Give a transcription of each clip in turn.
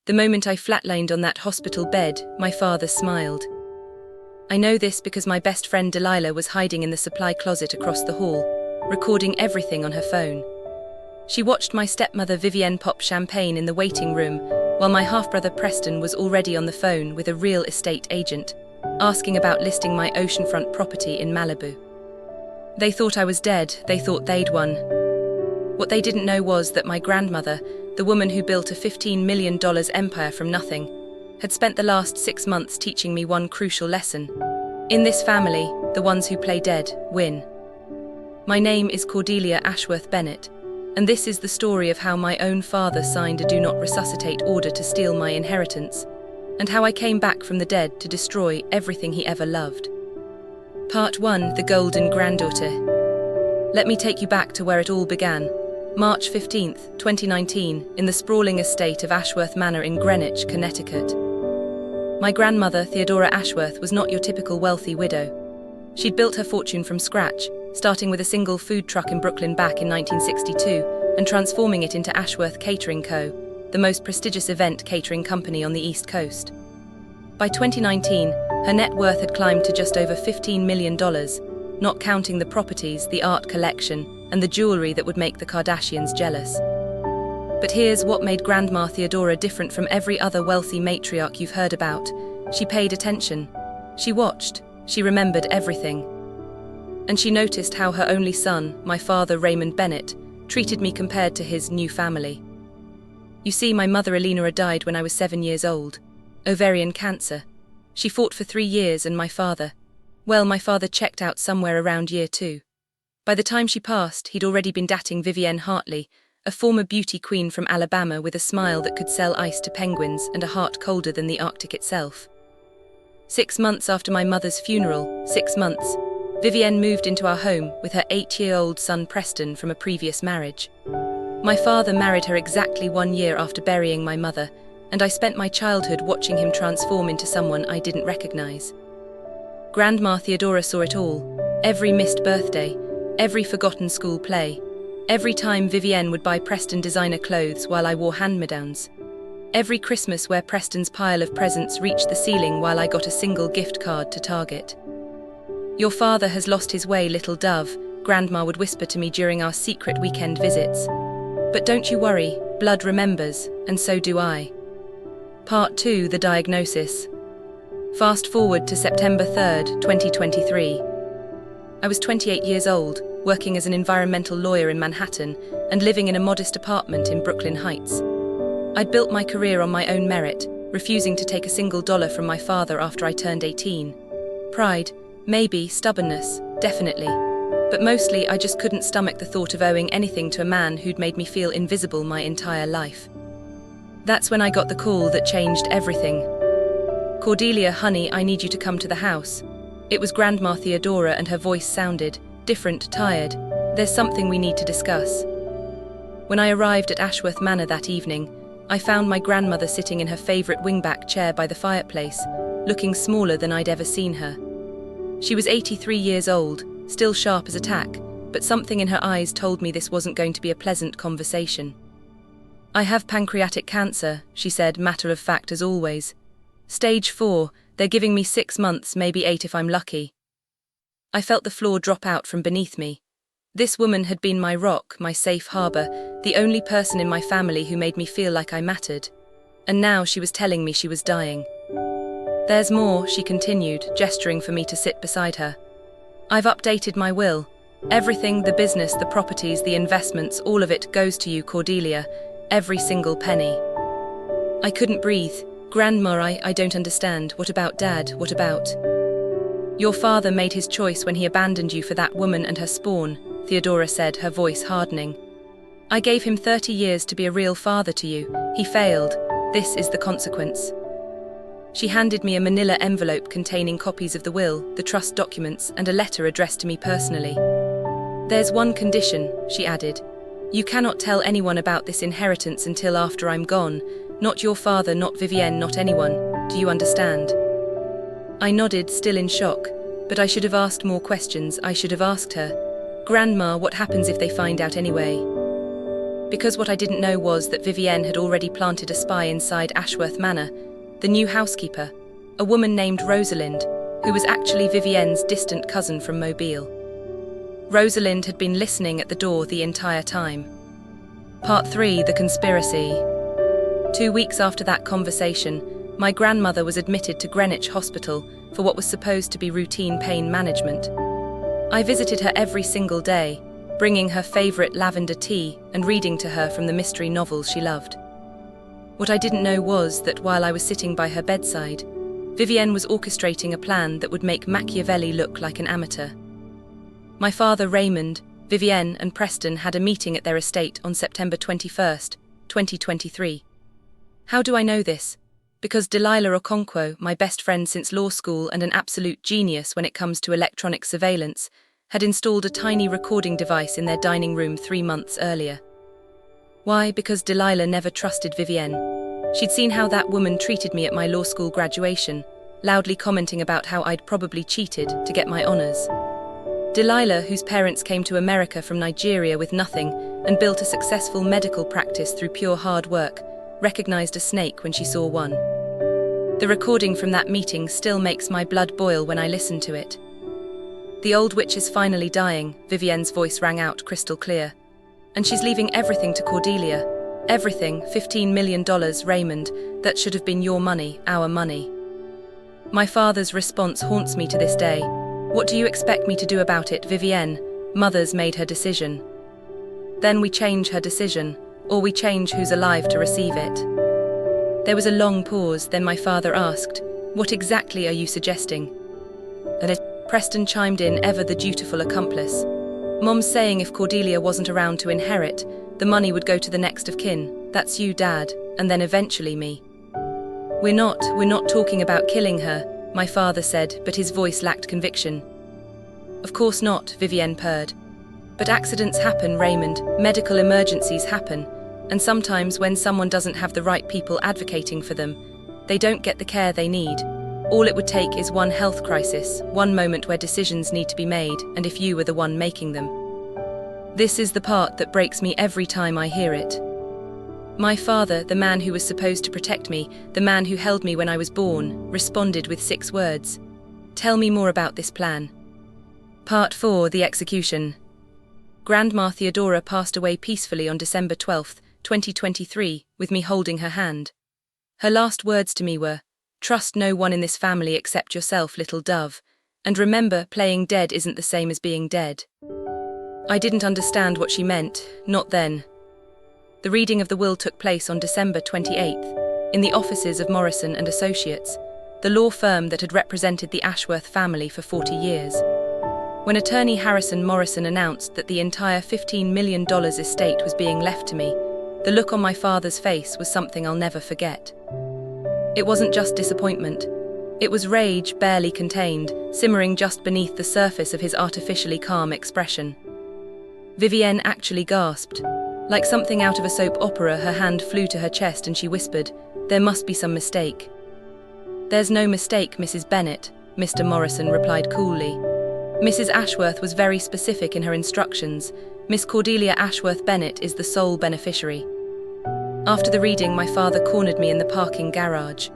The moment I flatlined on that hospital bed, my father smiled. I know this because my best friend Delilah was hiding in the supply closet across the hall, recording everything on her phone. She watched my stepmother Vivienne pop champagne in the waiting room, while my half-brother Preston was already on the phone with a real estate agent, asking about listing my oceanfront property in Malibu. They thought I was dead, they thought they'd won. What they didn't know was that my grandmother, the woman who built a $15 million empire from nothing, had spent the last 6 months teaching me one crucial lesson. In this family, the ones who play dead win. My name is Cordelia Ashworth Bennett, and this is the story of how my own father signed a do not resuscitate order to steal my inheritance, and how I came back from the dead to destroy everything he ever loved. Part 1: The Golden Granddaughter. Let me take you back to where it all began. March 15th, 2019, in the sprawling estate of Ashworth Manor in Greenwich, Connecticut. My grandmother, Theodora Ashworth, was not your typical wealthy widow. She'd built her fortune from scratch, starting with a single food truck in Brooklyn back in 1962 and transforming it into Ashworth Catering Co., the most prestigious event catering company on the East Coast. By 2019, her net worth had climbed to just over $15 million, not counting the properties, the art collection, and the jewelry that would make the Kardashians jealous. But here's what made Grandma Theodora different from every other wealthy matriarch you've heard about. She paid attention. She watched. She remembered everything. And she noticed how her only son, my father Raymond Bennett, treated me compared to his new family. You see, my mother Eleanor died when I was 7 years old. Ovarian cancer. She fought for 3 years, and my father checked out somewhere around year 2. By the time she passed, he'd already been dating Vivienne Hartley, a former beauty queen from Alabama with a smile that could sell ice to penguins and a heart colder than the Arctic itself. 6 months after my mother's funeral, 6 months, Vivienne moved into our home with her 8-year-old son Preston from a previous marriage. My father married her exactly 1 year after burying my mother, and I spent my childhood watching him transform into someone I didn't recognize. Grandma Theodora saw it all: every missed birthday, every forgotten school play, every time Vivienne would buy Preston designer clothes while I wore hand-me-downs, every Christmas where Preston's pile of presents reached the ceiling while I got a single gift card to Target. "Your father has lost his way, little dove," Grandma would whisper to me during our secret weekend visits. "But don't you worry, blood remembers, and so do I." Part 2: The Diagnosis. Fast forward to September 3rd, 2023. I was 28 years old, working as an environmental lawyer in Manhattan and living in a modest apartment in Brooklyn Heights. I'd built my career on my own merit, refusing to take a single dollar from my father after I turned 18. Pride, maybe, stubbornness, definitely. But mostly I just couldn't stomach the thought of owing anything to a man who'd made me feel invisible my entire life. That's when I got the call that changed everything. "Cordelia, honey, I need you to come to the house." It was Grandma Theodora, and her voice sounded different, tired. "There's something we need to discuss." When I arrived at Ashworth Manor that evening, I found my grandmother sitting in her favorite wingback chair by the fireplace, looking smaller than I'd ever seen her. She was 83 years old, still sharp as a tack, but something in her eyes told me this wasn't going to be a pleasant conversation. "I have pancreatic cancer," she said, matter of fact as always. "Stage 4, they're giving me 6 months, maybe 8 if I'm lucky." I felt the floor drop out from beneath me. This woman had been my rock, my safe harbor, the only person in my family who made me feel like I mattered. And now she was telling me she was dying. "There's more," she continued, gesturing for me to sit beside her. "I've updated my will. Everything, the business, the properties, the investments, all of it goes to you, Cordelia. Every single penny." I couldn't breathe. "Grandma, I don't understand. What about Dad? What about?" "Your father made his choice when he abandoned you for that woman and her spawn," Theodora said, her voice hardening. "I gave him 30 years to be a real father to you. He failed. This is the consequence." She handed me a manila envelope containing copies of the will, the trust documents, and a letter addressed to me personally. "There's one condition," she added. "You cannot tell anyone about this inheritance until after I'm gone. Not your father, not Vivienne, not anyone. Do you understand?" I nodded, still in shock, but I should have asked more questions. I should have asked her, "Grandma, what happens if they find out anyway?" Because what I didn't know was that Vivienne had already planted a spy inside Ashworth Manor, the new housekeeper, a woman named Rosalind, who was actually Vivienne's distant cousin from Mobile. Rosalind had been listening at the door the entire time. Part 3: The Conspiracy. 2 weeks after that conversation, my grandmother was admitted to Greenwich Hospital for what was supposed to be routine pain management. I visited her every single day, bringing her favourite lavender tea and reading to her from the mystery novels she loved. What I didn't know was that while I was sitting by her bedside, Vivienne was orchestrating a plan that would make Machiavelli look like an amateur. My father Raymond, Vivienne and Preston had a meeting at their estate on September 21st, 2023. How do I know this? Because Delilah Okonkwo, my best friend since law school and an absolute genius when it comes to electronic surveillance, had installed a tiny recording device in their dining room 3 months earlier. Why? Because Delilah never trusted Vivienne. She'd seen how that woman treated me at my law school graduation, loudly commenting about how I'd probably cheated to get my honours. Delilah, whose parents came to America from Nigeria with nothing and built a successful medical practice through pure hard work, recognized a snake when she saw one. The recording from that meeting still makes my blood boil when I listen to it. The old witch is finally dying, Vivienne's voice rang out crystal clear. And she's leaving everything to Cordelia. Everything, $15 million, Raymond, that should have been your money, our money. My father's response haunts me to this day. What do you expect me to do about it, Vivienne? Mother's made her decision. Then we change her decision, or we change who's alive to receive it. There was a long pause, then my father asked, "What exactly are you suggesting?" Preston chimed in, ever the dutiful accomplice. "Mom's saying if Cordelia wasn't around to inherit, the money would go to the next of kin. That's you, Dad, and then eventually me." We're not talking about killing her," my father said, but his voice lacked conviction. "Of course not," Vivienne purred. "But accidents happen, Raymond. Medical emergencies happen. And sometimes when someone doesn't have the right people advocating for them, they don't get the care they need. All it would take is one health crisis, one moment where decisions need to be made, and if you were the one making them." This is the part that breaks me every time I hear it. My father, the man who was supposed to protect me, the man who held me when I was born, responded with 6 words. "Tell me more about this plan." Part 4: The Execution. Grandma Theodora passed away peacefully on December 12, 2023, with me holding her hand. Her last words to me were, "Trust no one in this family except yourself, little dove, and remember, playing dead isn't the same as being dead." I didn't understand what she meant, not then. The reading of the will took place on December 28th, in the offices of Morrison and Associates, the law firm that had represented the Ashworth family for 40 years. When attorney Harrison Morrison announced that the entire $15 million estate was being left to me, the look on my father's face was something I'll never forget. It wasn't just disappointment. It was rage, barely contained, simmering just beneath the surface of his artificially calm expression. Vivienne actually gasped. Like something out of a soap opera, her hand flew to her chest and she whispered, "There must be some mistake." "There's no mistake, Mrs. Bennet," Mr. Morrison replied coolly. "Mrs. Ashworth was very specific in her instructions. Miss Cordelia Ashworth Bennet is the sole beneficiary." After the reading, my father cornered me in the parking garage.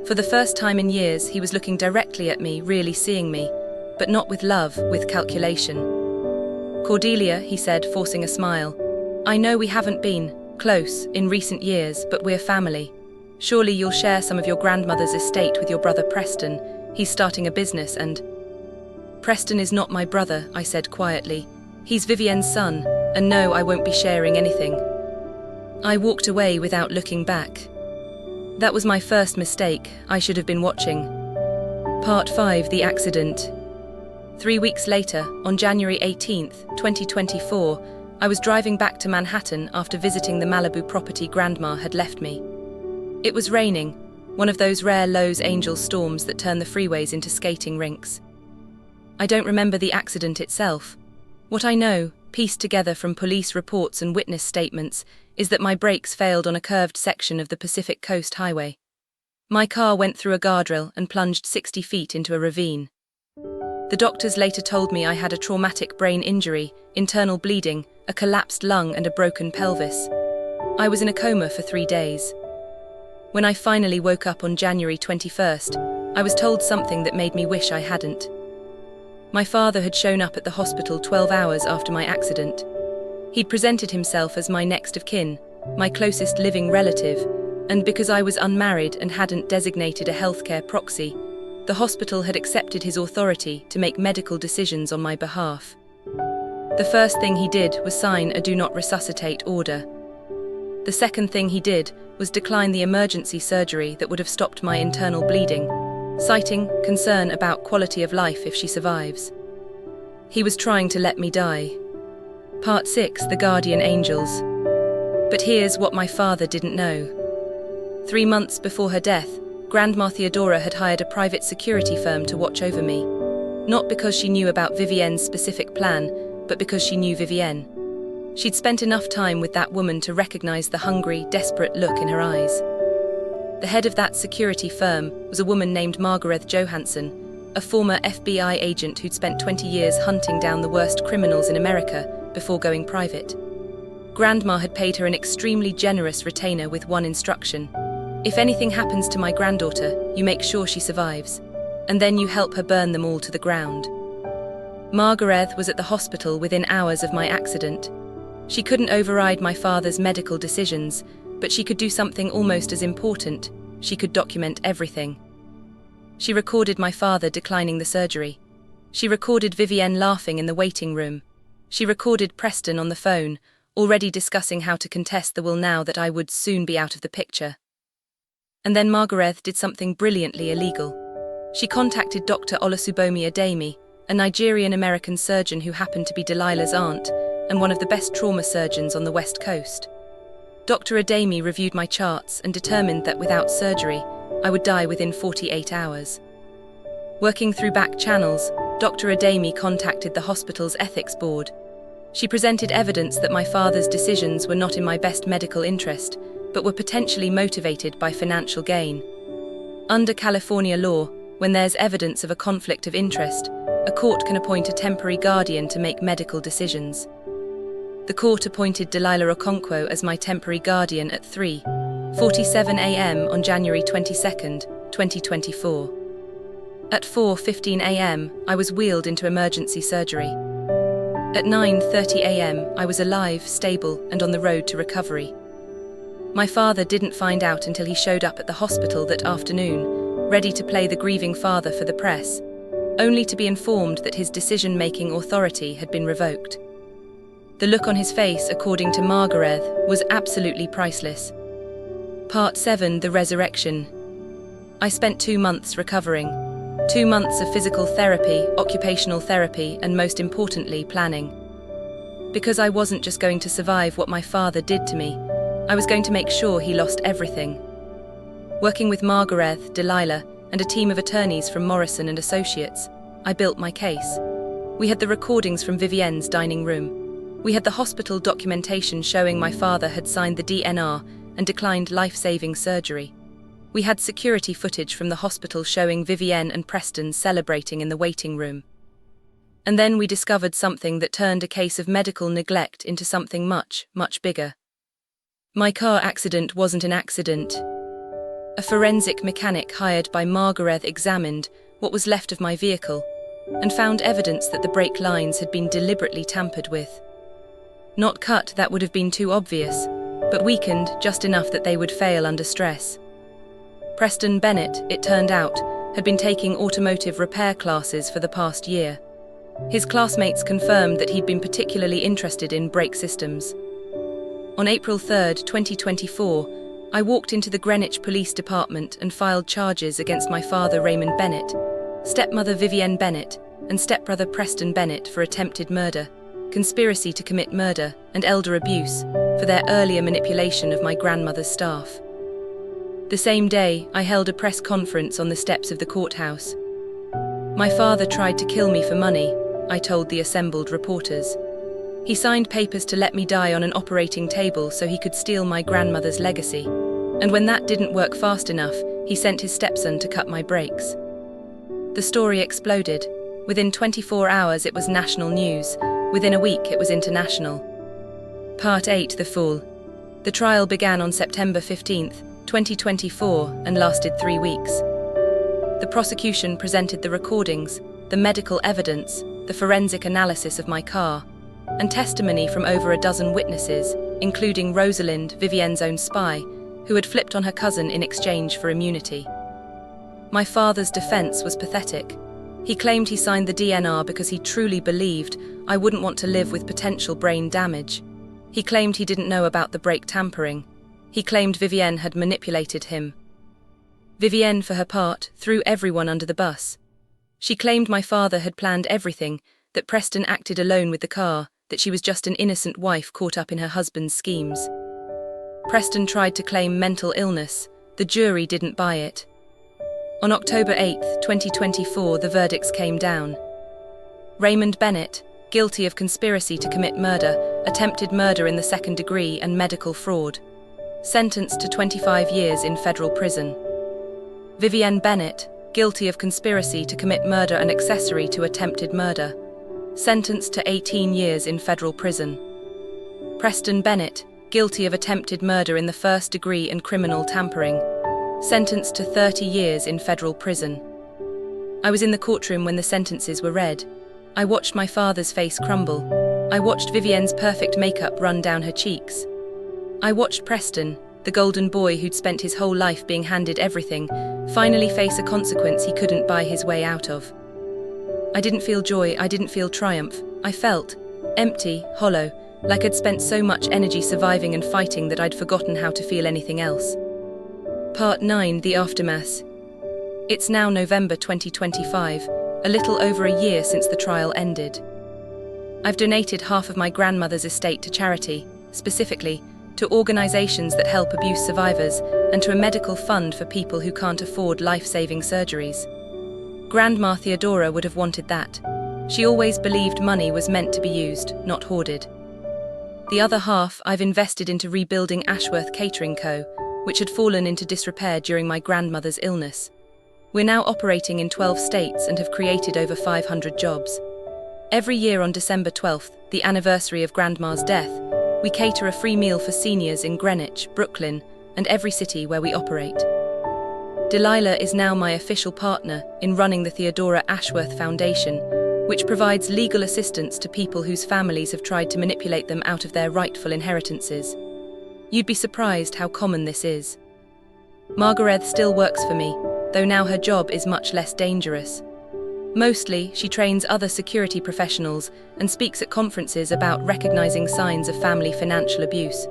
For the first time in years, he was looking directly at me, really seeing me, but not with love, with calculation. "Cordelia," he said, forcing a smile, "I know we haven't been close in recent years, but we're family. Surely you'll share some of your grandmother's estate with your brother Preston. He's starting a business and—" "Preston is not my brother," I said quietly. "He's Vivienne's son, and no, I won't be sharing anything." I walked away without looking back. That was my first mistake. I should have been watching. Part 5: The Accident. 3 weeks later, on January 18th, 2024, I was driving back to Manhattan after visiting the Malibu property Grandma had left me. It was raining, one of those rare Lowe's Angel storms that turn the freeways into skating rinks. I don't remember the accident itself. What I know, pieced together from police reports and witness statements, is that my brakes failed on a curved section of the Pacific Coast Highway. My car went through a guardrail and plunged 60 feet into a ravine. The doctors later told me I had a traumatic brain injury, internal bleeding, a collapsed lung and a broken pelvis. I was in a coma for 3 days. When I finally woke up on January 21st, I was told something that made me wish I hadn't. My father had shown up at the hospital 12 hours after my accident. He'd presented himself as my next of kin, my closest living relative, and because I was unmarried and hadn't designated a healthcare proxy, the hospital had accepted his authority to make medical decisions on my behalf. The first thing he did was sign a do not resuscitate order. The second thing he did was decline the emergency surgery that would have stopped my internal bleeding, citing concern about quality of life if she survives. He was trying to let me die. Part 6, The Guardian Angels. But here's what my father didn't know. 3 months before her death, Grandma Theodora had hired a private security firm to watch over me. Not because she knew about Vivienne's specific plan, but because she knew Vivienne. She'd spent enough time with that woman to recognize the hungry, desperate look in her eyes. The head of that security firm was a woman named Margaret Johansson, a former FBI agent who'd spent 20 years hunting down the worst criminals in America before going private. Grandma had paid her an extremely generous retainer with one instruction. If anything happens to my granddaughter, you make sure she survives, and then you help her burn them all to the ground. Margaret was at the hospital within hours of my accident. She couldn't override my father's medical decisions, but she could do something almost as important. She could document everything. She recorded my father declining the surgery. She recorded Vivienne laughing in the waiting room. She recorded Preston on the phone, already discussing how to contest the will now that I would soon be out of the picture. And then Margaret did something brilliantly illegal. She contacted Dr. Olusubomi Ademi, a Nigerian-American surgeon who happened to be Delilah's aunt and one of the best trauma surgeons on the West Coast. Dr. Ademi reviewed my charts and determined that without surgery, I would die within 48 hours. Working through back channels, Dr. Ademi contacted the hospital's ethics board. She presented evidence that my father's decisions were not in my best medical interest, but were potentially motivated by financial gain. Under California law, when there's evidence of a conflict of interest, a court can appoint a temporary guardian to make medical decisions. The court appointed Delilah Okonkwo as my temporary guardian at 3:47 a.m. on January 22, 2024. At 4:15 a.m., I was wheeled into emergency surgery. At 9:30 a.m., I was alive, stable, and on the road to recovery. My father didn't find out until he showed up at the hospital that afternoon, ready to play the grieving father for the press, only to be informed that his decision-making authority had been revoked. The look on his face, according to Margaret, was absolutely priceless. Part 7, The Resurrection. I spent 2 months recovering. 2 months of physical therapy, occupational therapy, and most importantly, planning. Because I wasn't just going to survive what my father did to me, I was going to make sure he lost everything. Working with Margaret, Delilah, and a team of attorneys from Morrison & Associates, I built my case. We had the recordings from Vivienne's dining room. We had the hospital documentation showing my father had signed the DNR and declined life-saving surgery. We had security footage from the hospital showing Vivienne and Preston celebrating in the waiting room. And then we discovered something that turned a case of medical neglect into something much, much bigger. My car accident wasn't an accident. A forensic mechanic hired by Margaret examined what was left of my vehicle and found evidence that the brake lines had been deliberately tampered with. Not cut, that would have been too obvious, but weakened just enough that they would fail under stress. Preston Bennett, it turned out, had been taking automotive repair classes for the past year. His classmates confirmed that he'd been particularly interested in brake systems. On April 3, 2024, I walked into the Greenwich Police Department and filed charges against my father Raymond Bennett, stepmother Vivienne Bennett, and stepbrother Preston Bennett for attempted murder, conspiracy to commit murder, and elder abuse for their earlier manipulation of my grandmother's staff. The same day, I held a press conference on the steps of the courthouse. My father tried to kill me for money, I told the assembled reporters. He signed papers to let me die on an operating table so he could steal my grandmother's legacy. And when that didn't work fast enough, he sent his stepson to cut my brakes. The story exploded. Within 24 hours it was national news. Within a week it was international. Part 8, The Fall. The trial began on September 15, 2024, and lasted 3 weeks. The prosecution presented the recordings, the medical evidence, the forensic analysis of my car, and testimony from over a dozen witnesses, including Rosalind, Vivienne's own spy, who had flipped on her cousin in exchange for immunity. My father's defense was pathetic. He claimed he signed the DNR because he truly believed I wouldn't want to live with potential brain damage. He claimed he didn't know about the brake tampering. He claimed Vivienne had manipulated him. Vivienne, for her part, threw everyone under the bus. She claimed my father had planned everything, that Preston acted alone with the car, that she was just an innocent wife caught up in her husband's schemes. Preston tried to claim mental illness. The jury didn't buy it. On October 8, 2024, the verdicts came down. Raymond Bennett, guilty of conspiracy to commit murder, attempted murder in the second degree and medical fraud. Sentenced to 25 years in federal prison. Vivienne Bennett, guilty of conspiracy to commit murder and accessory to attempted murder. Sentenced to 18 years in federal prison. Preston Bennett, guilty of attempted murder in the first degree and criminal tampering. Sentenced to 30 years in federal prison. I was in the courtroom when the sentences were read. I watched my father's face crumble. I watched Vivienne's perfect makeup run down her cheeks. I watched Preston, the golden boy who'd spent his whole life being handed everything, finally face a consequence he couldn't buy his way out of. I didn't feel joy, I didn't feel triumph. I felt empty, hollow, like I'd spent so much energy surviving and fighting that I'd forgotten how to feel anything else. Part 9, The Aftermath. It's now November 2025, a little over a year since the trial ended. I've donated half of my grandmother's estate to charity, specifically to organisations that help abuse survivors and to a medical fund for people who can't afford life-saving surgeries. Grandma Theodora would have wanted that. She always believed money was meant to be used, not hoarded. The other half I've invested into rebuilding Ashworth Catering Co., which had fallen into disrepair during my grandmother's illness. We're now operating in 12 states and have created over 500 jobs. Every year on December 12th, the anniversary of Grandma's death, we cater a free meal for seniors in Greenwich, Brooklyn, and every city where we operate. Delilah is now my official partner in running the Theodora Ashworth Foundation, which provides legal assistance to people whose families have tried to manipulate them out of their rightful inheritances. You'd be surprised how common this is. Margaret still works for me, though now her job is much less dangerous. Mostly, she trains other security professionals and speaks at conferences about recognizing signs of family financial abuse.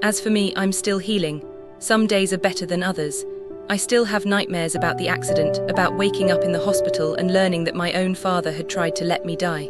As for me, I'm still healing. Some days are better than others. I still have nightmares about the accident, about waking up in the hospital and learning that my own father had tried to let me die.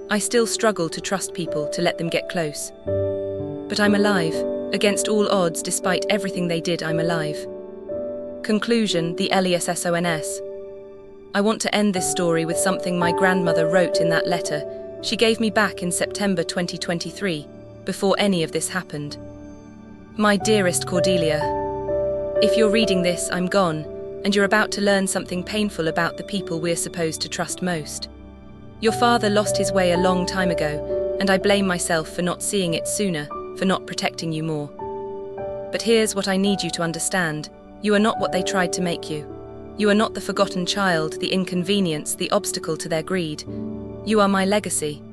I still struggle to trust people, to let them get close. But I'm alive. Against all odds, despite everything they did, I'm alive. Conclusion, the LESSONS. I want to end this story with something my grandmother wrote in that letter she gave me back in September 2023, before any of this happened. My dearest Cordelia, if you're reading this, I'm gone, and you're about to learn something painful about the people we're supposed to trust most. Your father lost his way a long time ago, and I blame myself for not seeing it sooner, for not protecting you more. But here's what I need you to understand. You are not what they tried to make you. You are not the forgotten child, the inconvenience, the obstacle to their greed. You are my legacy.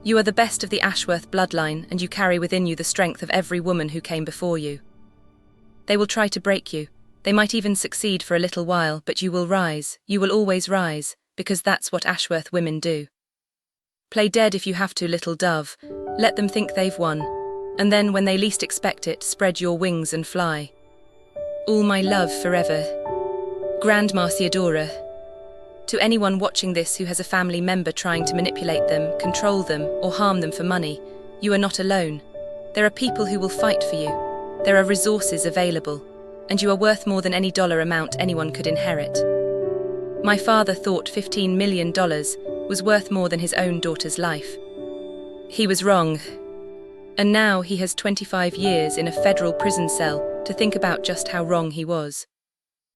You are the best of the Ashworth bloodline, and you carry within you the strength of every woman who came before you. They will try to break you. They might even succeed for a little while, but you will rise. You will always rise, because that's what Ashworth women do. Play dead if you have to, little dove. Let them think they've won. And then, when they least expect it, spread your wings and fly. All my love forever. Grandma Theodora. To anyone watching this who has a family member trying to manipulate them, control them, or harm them for money, you are not alone. There are people who will fight for you. There are resources available, and you are worth more than any dollar amount anyone could inherit. My father thought $15 million was worth more than his own daughter's life. He was wrong. And now he has 25 years in a federal prison cell to think about just how wrong he was.